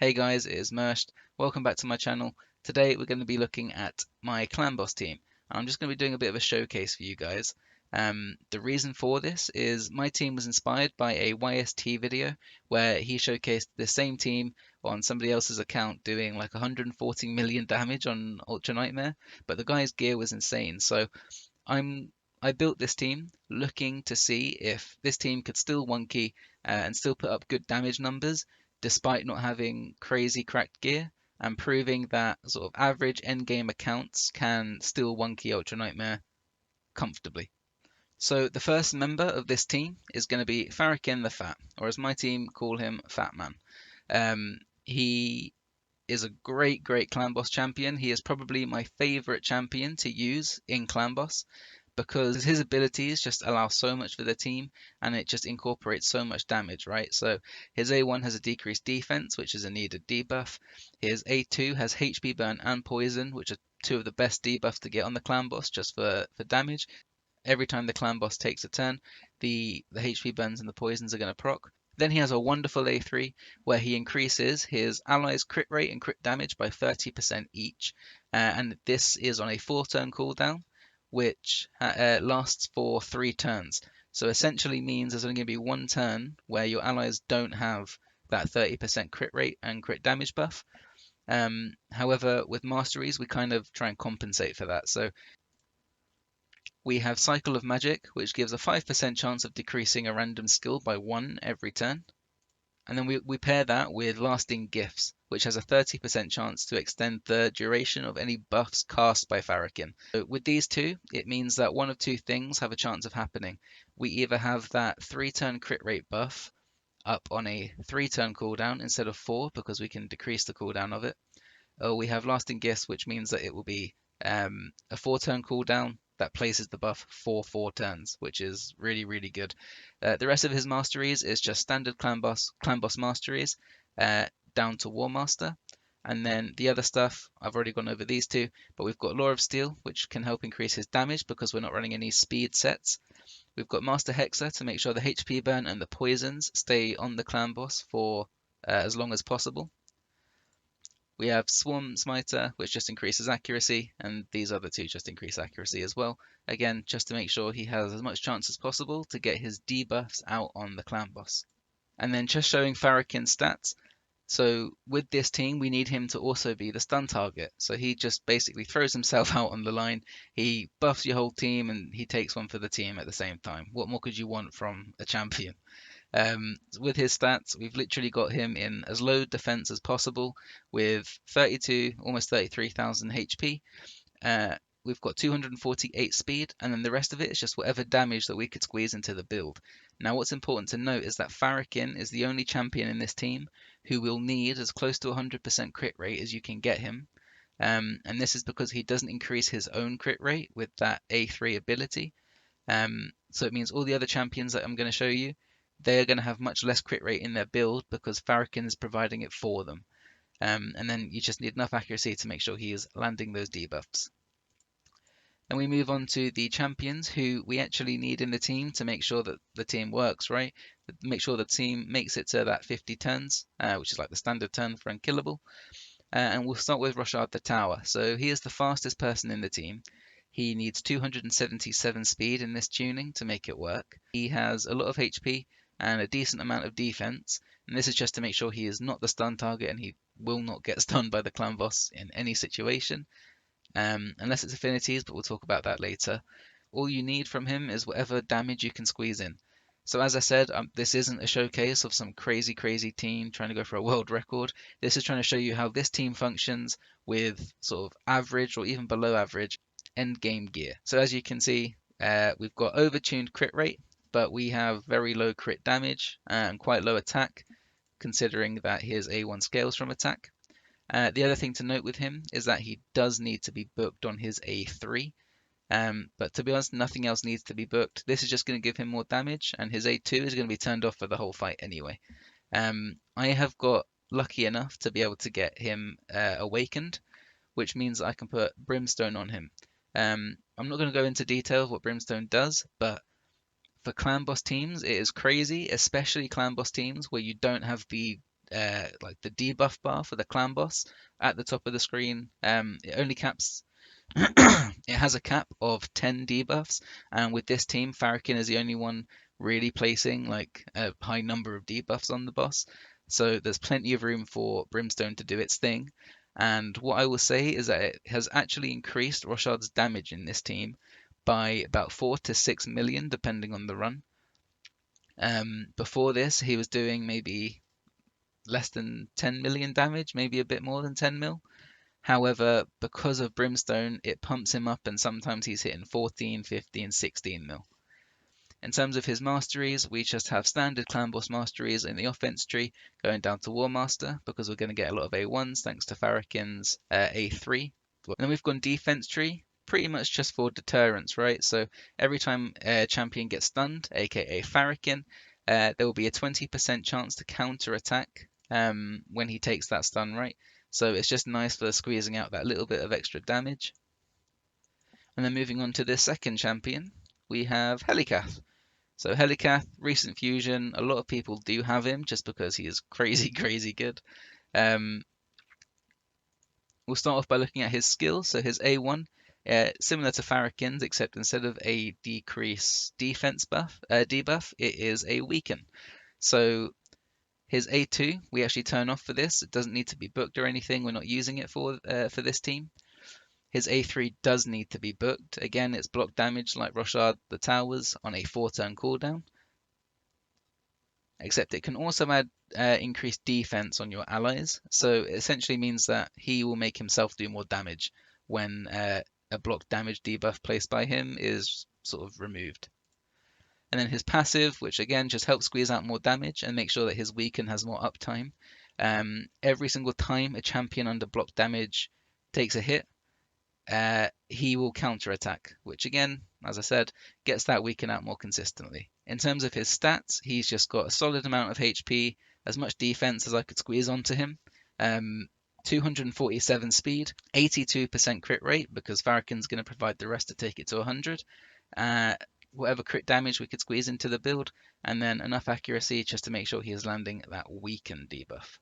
Hey guys, it is Mershed. Welcome back to my channel. Today we're going to be looking at my clan boss team. I'm just going to be doing a bit of a showcase for you guys. The reason for this is my team was inspired by a YST video where he showcased the same team on somebody else's account doing like 140 million damage on Ultra Nightmare, but the guy's gear was insane. So I'm I built this team looking to see if this team could still one key and still put up good damage numbers despite not having crazy cracked gear, and proving that sort of average endgame accounts can still one key Ultra Nightmare comfortably. So the first member of this team is going to be Farrakin the Fat, or as my team call him, Fat Man. He is a great clan boss champion. He is probably my favorite champion to use in clan boss because his abilities just allow so much for the team and it just incorporates so much damage, right? So his A1 has a decreased defense, which is a needed debuff. His A2 has HP burn and poison, which are two of the best debuffs to get on the clan boss just for damage. Every time the clan boss takes a turn, the HP burns and the poisons are going to proc. Then he has a wonderful A3 where he increases his allies' crit rate and crit damage by 30% each. And this is on a 4-turn cooldown, which lasts for 3 turns. So essentially means there's only going to be one turn where your allies don't have that 30% crit rate and crit damage buff. However, with masteries, we kind of try and compensate for that. So we have Cycle of Magic, which gives a 5% chance of decreasing a random skill by 1 every turn. And then we pair that with Lasting Gifts, which has a 30% chance to extend the duration of any buffs cast by Farrakin. So with these two, it means that one of two things have a chance of happening. We either have that 3-turn crit rate buff up on a 3-turn cooldown instead of 4 because we can decrease the cooldown of it, or we have Lasting Gifts, which means that it will be a 4-turn cooldown that places the buff for 4 turns, which is really good. The rest of his masteries is just standard clan boss masteries down to War Master. And then the other stuff, I've already gone over these two, but we've got Law of Steel, which can help increase his damage because we're not running any speed sets. We've got Master Hexer to make sure the HP burn and the poisons stay on the clan boss for as long as possible. We have Swarm Smiter, which just increases accuracy, and these other two just increase accuracy as well. Again, just to make sure he has as much chance as possible to get his debuffs out on the clan boss. And then just showing Farrakin's stats. So with this team, we need him to also be the stun target. So he just basically throws himself out on the line. He buffs your whole team and he takes one for the team at the same time. What more could you want from a champion? With his stats, we've literally got him in as low defense as possible with 32, almost 33,000 HP. We've got 248 speed, and then the rest of it is just whatever damage that we could squeeze into the build. Now, what's important to note is that Fahrakin is the only champion in this team who will need as close to 100% crit rate as you can get him. And this is because he doesn't increase his own crit rate with that A3 ability. So it means all the other champions that I'm going to show you, they're going to have much less crit rate in their build because Farrakin is providing it for them. And then you just need enough accuracy to make sure he is landing those debuffs. Then we move on to the champions who we actually need in the team to make sure that the team works, right? Make sure the team makes it to that 50 turns, which is like the standard turn for unkillable. And we'll start with Roshcard the Tower. So he is the fastest person in the team. He needs 277 speed in this tuning to make it work. He has a lot of HP and a decent amount of defense, and this is just to make sure he is not the stun target and he will not get stunned by the clan boss in any situation. Unless it's affinities, but we'll talk about that later. All you need from him is whatever damage you can squeeze in. So as I said, this isn't a showcase of some crazy team trying to go for a world record. This is trying to show you how this team functions with sort of average or even below average end game gear. So as you can see, we've got overtuned crit rate, but we have very low crit damage and quite low attack, considering that his A1 scales from attack. The other thing to note with him is that he does need to be booked on his A3. But to be honest, nothing else needs to be booked. This is just going to give him more damage, and his A2 is going to be turned off for the whole fight anyway. I have got lucky enough to be able to get him awakened, which means I can put Brimstone on him. I'm not going to go into detail of what Brimstone does, but for clan boss teams, it is crazy, especially clan boss teams where you don't have the like the debuff bar for the clan boss at the top of the screen. It only caps. It has a cap of 10 debuffs, and with this team, Farrakin is the only one really placing like a high number of debuffs on the boss. So there's plenty of room for Brimstone to do its thing. And what I will say is that it has actually increased Roshcard's damage in this team by about 4 to 6 million, depending on the run. Before this, he was doing maybe less than 10 million damage, maybe a bit more than 10 mil. However, because of Brimstone, it pumps him up and sometimes he's hitting 14, 15, 16 mil. In terms of his masteries, we just have standard clan boss masteries in the offense tree going down to War Master because we're going to get a lot of A1s thanks to Farrakin's A3. And then we've gone defense tree, pretty much just for deterrence, right? So every time a champion gets stunned, aka Farrakin, there will be a 20% chance to counterattack when he takes that stun, right? So it's just nice for squeezing out that little bit of extra damage. And then moving on to the second champion, we have Helicath. So Helicath, recent fusion, a lot of people do have him just because he is crazy, crazy good. We'll start off by looking at his skills. So his A1, similar to Farrakin's, except instead of a decrease defense debuff, it is a weaken. So his A2, we actually turn off for this. It doesn't need to be booked or anything. We're not using it for this team. His A3 does need to be booked. Again, it's block damage like Roshcard the Towers on a 4-turn cooldown. Except it can also add increased defense on your allies. So it essentially means that he will make himself do more damage when a block damage debuff placed by him is sort of removed. And then his passive, which again just helps squeeze out more damage and make sure that his weaken has more uptime. Every single time a champion under block damage takes a hit, he will counterattack, which again, as I said, gets that weaken out more consistently. In terms of his stats, he's just got a solid amount of HP, as much defense as I could squeeze onto him. 247 speed, 82% crit rate, because Farrakin's going to provide the rest to take it to 100. Whatever crit damage we could squeeze into the build, and then enough accuracy just to make sure he is landing that weaken debuff.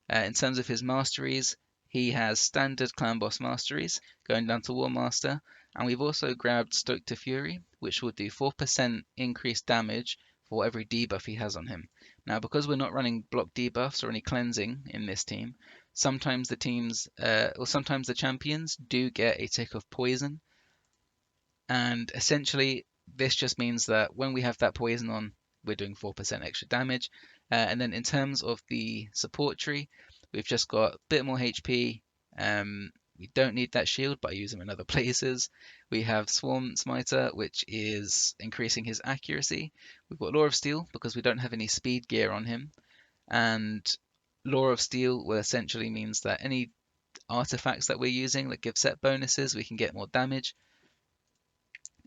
In terms of his masteries, he has standard clan boss masteries going down to War Master, and we've also grabbed Stoke to Fury, which will do 4% increased damage for every debuff he has on him. Now, because we're not running block debuffs or any cleansing in this team, sometimes the teams, or sometimes the champions do get a tick of poison, and essentially this just means that when we have that poison on, we're doing 4% extra damage. And then in terms of the support tree, we've just got a bit more HP. We don't need that shield, but I use him in other places. We have Swarm Smiter, which is increasing his accuracy. We've got Law of Steel because we don't have any speed gear on him. And Law of Steel will essentially means that any artifacts that we're using that give set bonuses, we can get more damage.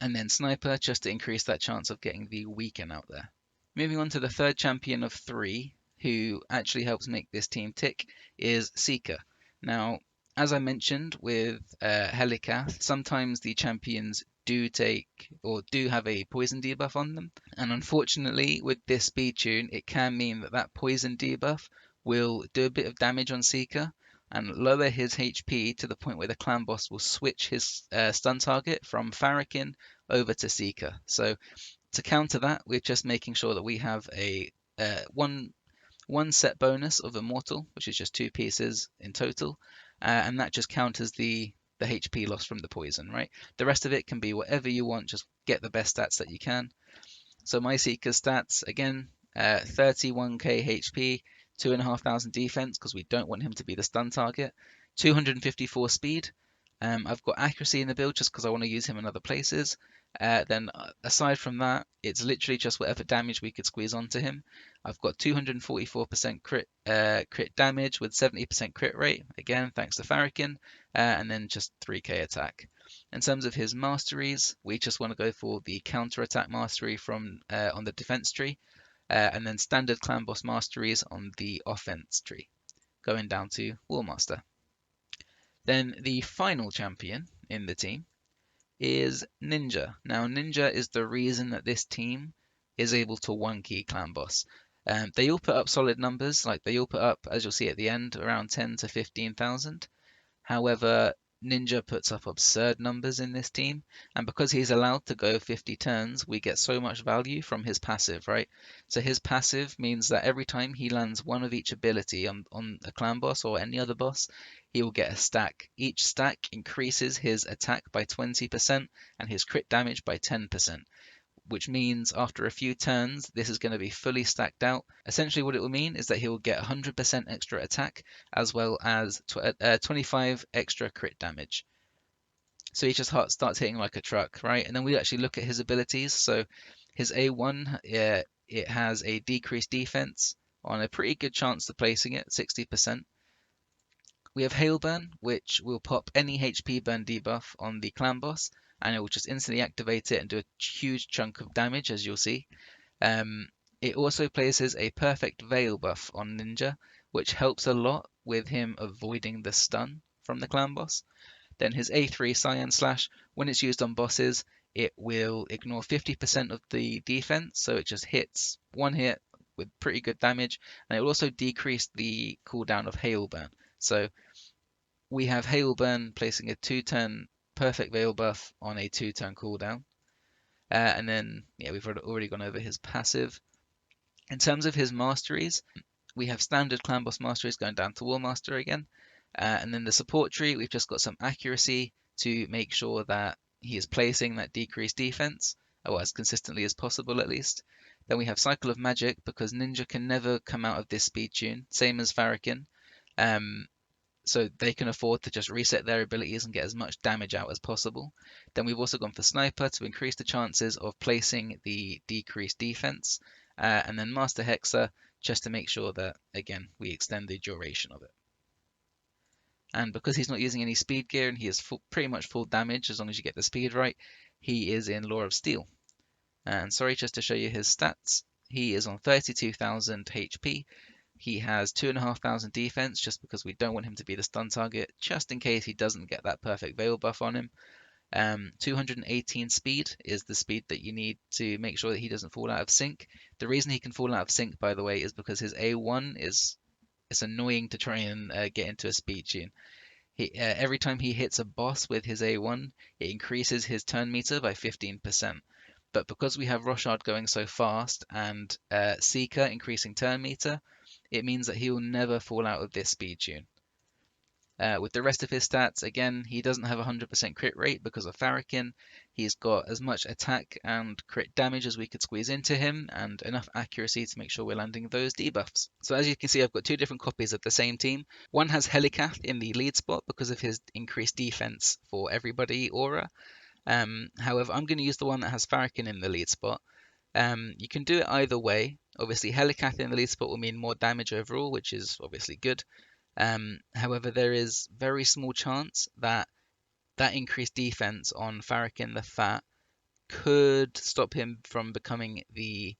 And then Sniper, just to increase that chance of getting the weaken out there. Moving on to the third champion of 3, who actually helps make this team tick, is Seeker. Now, as I mentioned with Helicath, sometimes the champions do take or do have a poison debuff on them. And unfortunately, with this speed tune, it can mean that that poison debuff will do a bit of damage on Seeker and lower his HP to the point where the clan boss will switch his stun target from Fahrakin over to Seeker. So to counter that, we're just making sure that we have a one set bonus of immortal, which is just 2 pieces in total, and that just counters the HP loss from the poison, right? The rest of it can be whatever you want, just get the best stats that you can. So my Seeker stats, again, 31k HP, 2,500 defense, because we don't want him to be the stun target, 254 speed. I've got accuracy in the build just because I want to use him in other places. Then aside from that, it's literally just whatever damage we could squeeze onto him. I've got 244% crit damage with 70% crit rate, again thanks to Fahrakin, and then just 3k attack. In terms of his masteries, we just want to go for the counterattack mastery from on the defense tree, and then standard clan boss masteries on the offense tree, going down to War Master. Then the final champion in the team is Ninja. Now, Ninja is the reason that this team is able to one-key clan boss. They all put up solid numbers, like they all put up, as you'll see at the end, around 10 to 15,000. However, Ninja puts up absurd numbers in this team, and because he's allowed to go 50 turns, we get so much value from his passive, right? So his passive means that every time he lands one of each ability on a clan boss or any other boss, he will get a stack. Each stack increases his attack by 20% and his crit damage by 10%, which means after a few turns, this is going to be fully stacked out. Essentially, what it will mean is that he will get 100% extra attack as well as 25 extra crit damage. So he just starts hitting like a truck, right? And then we actually look at his abilities. So his A1, it has a decreased defense on a pretty good chance of placing it, 60%. We have Hail Burn, which will pop any HP burn debuff on the clan boss, and it will just instantly activate it and do a huge chunk of damage, as you'll see. It also places a perfect veil buff on Ninja, which helps a lot with him avoiding the stun from the clan boss. Then his A3 Cyan Slash, when it's used on bosses, it will ignore 50% of the defense, so it just hits one hit with pretty good damage, and it will also decrease the cooldown of Hail Burn. So we have Hail Burn placing a 2-turn perfect veil buff on a 2-turn cooldown. And then, yeah, we've already gone over his passive. In terms of his masteries, we have standard clan boss masteries going down to War Master again. And then the support tree, we've just got some accuracy to make sure that he is placing that decreased defense, or as consistently as possible at least. Then we have Cycle of Magic, because Ninja can never come out of this speed tune, same as Farrakin. So they can afford to just reset their abilities and get as much damage out as possible. Then we've also gone for Sniper to increase the chances of placing the decreased defense. And then Master Hexer just to make sure that, again, we extend the duration of it. And because he's not using any speed gear and he is pretty much full damage as long as you get the speed right, he is in Law of Steel. And sorry, just to show you his stats, he is on 32,000 HP. He has 2,500 defense just because we don't want him to be the stun target, just in case he doesn't get that perfect veil buff on him. 218 speed is the speed that you need to make sure that he doesn't fall out of sync. The reason he can fall out of sync, by the way, is because his A1 it's annoying to try and get into a speed tune. Every time he hits a boss with his A1, it increases his turn meter by 15%. But because we have Roshcard going so fast and Seeker increasing turn meter, it means that he will never fall out of this speed tune. With the rest of his stats, again, he doesn't have a 100% crit rate because of Fahrakin. He's got as much attack and crit damage as we could squeeze into him, and enough accuracy to make sure we're landing those debuffs. So as you can see, I've got two different copies of the same team. One has Helicath in the lead spot because of his increased defense for everybody aura. However, I'm going to use the one that has Farrakin in the lead spot. You can do it either way. Obviously, Helicath in the lead spot will mean more damage overall, which is obviously good. However, there is very small chance that increased defense on Farrakin the Fat could stop him from becoming the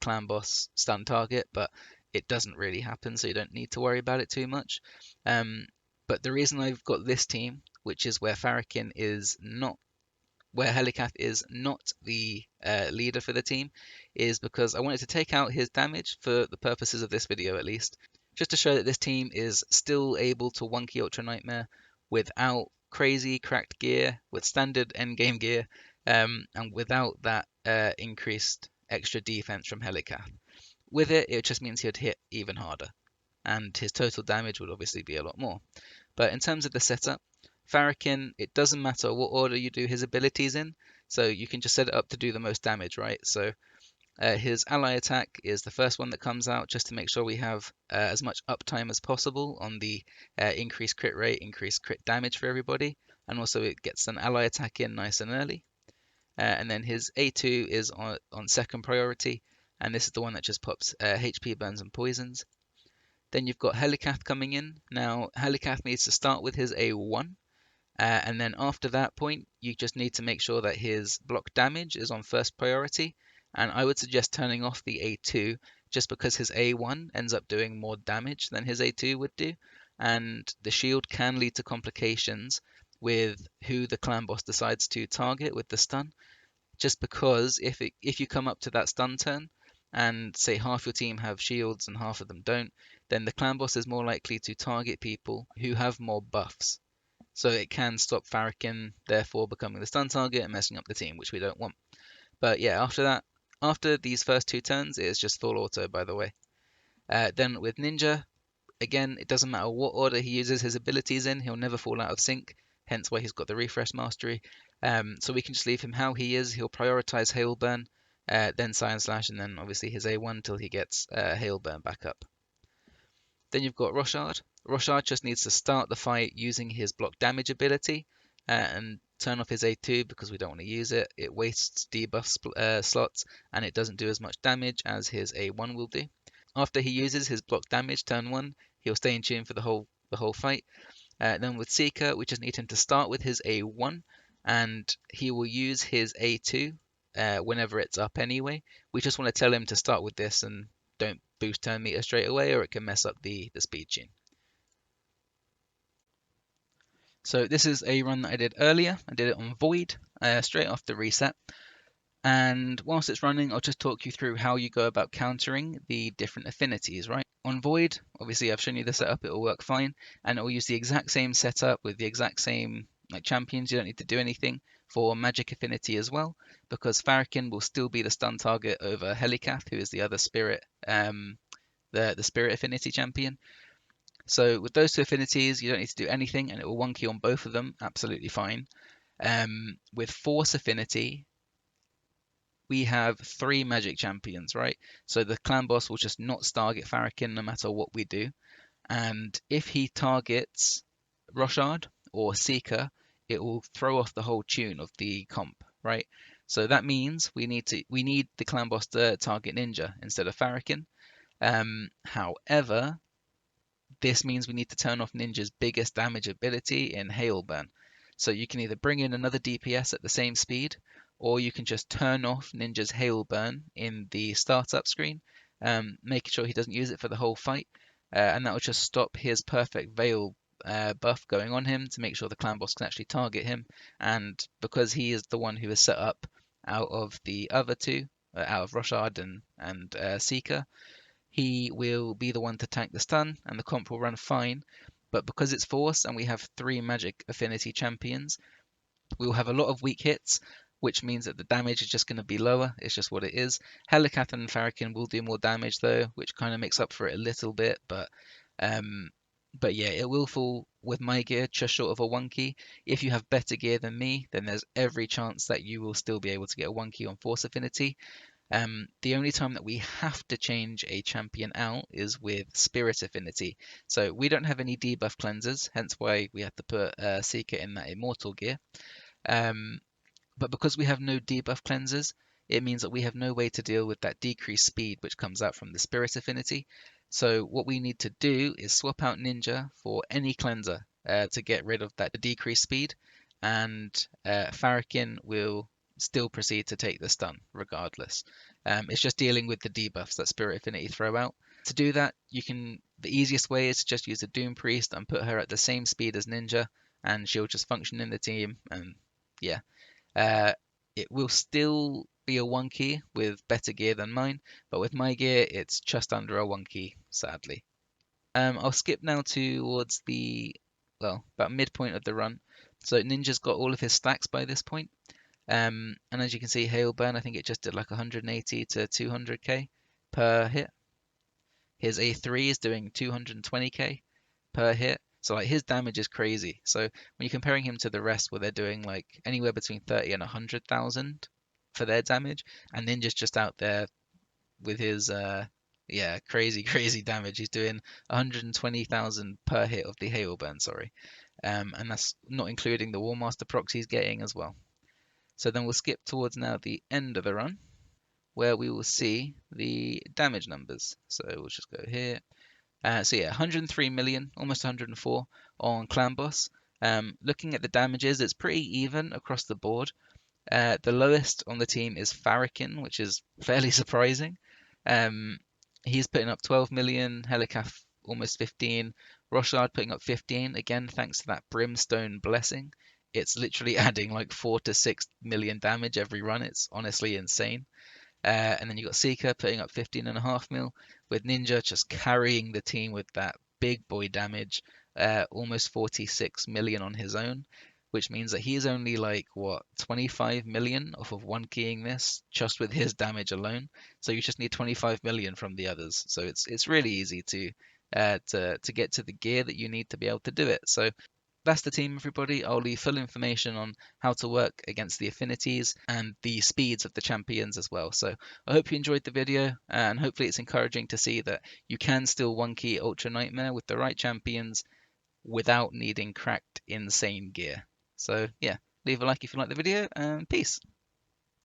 clan boss stun target, but it doesn't really happen, so you don't need to worry about it too much. But the reason I've got this team, which is where Farrakin is not, where Helicath is not the leader for the team, is because I wanted to take out his damage for the purposes of this video at least, just to show that this team is still able to 1-key Ultra Nightmare without crazy cracked gear, with standard endgame gear, and without that increased extra defense from Helicath. With it, it just means he'd hit even harder, and his total damage would obviously be a lot more. But in terms of the setup, Farrakin, it doesn't matter what order you do his abilities in, so you can just set it up to do the most damage, right? So his ally attack is the first one that comes out, just to make sure we have as much uptime as possible on the increased crit rate, increased crit damage for everybody, and also it gets an ally attack in nice and early. And then his A2 is on second priority, and this is the one that just pops HP burns and poisons. Then you've got Helicath coming in. Now, Helicath needs to start with his A1, and then after that point, you just need to make sure that his block damage is on first priority. And I would suggest turning off the A2 just because his A1 ends up doing more damage than his A2 would do. And the shield can lead to complications with who the clan boss decides to target with the stun. Just because if you come up to that stun turn, and say half your team have shields and half of them don't, then the clan boss is more likely to target people who have more buffs. So it can stop Farrakin, therefore becoming the stun target and messing up the team, which we don't want. But yeah, after that, after these first 2 turns, it is just full auto, by the way. Then with Ninja, again, it doesn't matter what order he uses his abilities in, he'll never fall out of sync, hence why he's got the refresh mastery. So we can just leave him how he is. He'll prioritize Hail Burn, then Science Slash, and then obviously his A1 till he gets Hail Burn back up. Then you've got Roshcard. Roshcard just needs to start the fight using his block damage ability and turn off his A2 because we don't want to use it. It wastes debuff slots and it doesn't do as much damage as his A1 will do. After he uses his block damage turn 1, he'll stay in tune for the whole fight. Then with Seeker, we just need him to start with his A1 and he will use his A2 whenever it's up anyway. We just want to tell him to start with this and don't boost turn meter straight away or it can mess up the speed tune. So this is a run that I did earlier. I did it on Void straight after reset. And whilst it's running, I'll just talk you through how you go about countering the different affinities, right? On Void, obviously I've shown you the setup, it'll work fine, and it will use the exact same setup with the exact same like champions. You don't need to do anything for Magic Affinity as well, because Fahrakin will still be the stun target over Helicath, who is the other spirit, the spirit affinity champion. So with those 2 affinities, you don't need to do anything, and it will 1-key on both of them, absolutely fine. With Force affinity, we have 3 magic champions, right? So the clan boss will just not target Farrakin no matter what we do. And if he targets Roshcard or Seeker, it will throw off the whole tune of the comp, right? So that means we need the clan boss to target Ninja instead of Farrakin. However, this means we need to turn off Ninja's biggest damage ability in Hail Burn. So you can either bring in another DPS at the same speed, or you can just turn off Ninja's Hail Burn in the startup screen, making sure he doesn't use it for the whole fight, and that will just stop his perfect Veil buff going on him to make sure the clan boss can actually target him. And because he is the one who is set up out of the other 2, out of Roshcard and Seeker, he will be the one to tank the stun and the comp will run fine. But because it's Force and we have 3 magic affinity champions, we will have a lot of weak hits, which means that the damage is just going to be lower. It's just what it is. Helicath and Farrakin will do more damage though, which kind of makes up for it a little bit. But yeah, it will fall with my gear just short of a 1-key. If you have better gear than me, then there's every chance that you will still be able to get a 1-key on Force affinity. The only time that we have to change a champion out is with Spirit Affinity. So we don't have any debuff cleansers, hence why we have to put Seeker in that immortal gear. But because we have no debuff cleansers, it means that we have no way to deal with that decreased speed which comes out from the Spirit Affinity. So what we need to do is swap out Ninja for any cleanser to get rid of that decreased speed, and Farrakin will still proceed to take the stun regardless. It's just dealing with the debuffs that Spirit Affinity throw out. To do that, the easiest way is to just use a Doom Priest and put her at the same speed as Ninja, and she'll just function in the team. And yeah, it will still be a 1-key with better gear than mine, but with my gear, it's just under a 1-key, sadly. I'll skip now towards about midpoint of the run. So Ninja's got all of his stacks by this point. And as you can see, Hail Burn, I think it just did like 180 to 200k per hit. His A3 is doing 220k per hit. So like his damage is crazy. So when you're comparing him to the rest where they're doing like anywhere between 30 and 100,000 for their damage, and Ninja's just out there with his crazy damage. He's doing 120,000 per hit of the Hail Burn, sorry. And that's not including the War Master procs he's getting as well. So then we'll skip towards now the end of the run, where we will see the damage numbers. So we'll just go here. So yeah, 103 million, almost 104 on Clan Boss. Looking at the damages, it's pretty even across the board. The lowest on the team is Farrakin, which is fairly surprising. He's putting up 12 million, Helicath almost 15, Roshcard putting up 15, again thanks to that Brimstone Blessing. It's literally adding like 4 to 6 million damage every run. It's honestly insane. And then you got Seeker putting up 15.5 mil, with Ninja just carrying the team with that big boy damage, almost 46 million on his own, which means that he's only like what 25 million off of one keying this just with his damage alone. So you just need 25 million from the others. So it's really easy to get to the gear that you need to be able to do it. So that's the team, everybody. I'll leave full information on how to work against the affinities and the speeds of the champions as well. So I hope you enjoyed the video, and hopefully it's encouraging to see that you can still one key Ultra Nightmare with the right champions without needing cracked insane gear. So yeah, leave a like if you like the video, and peace.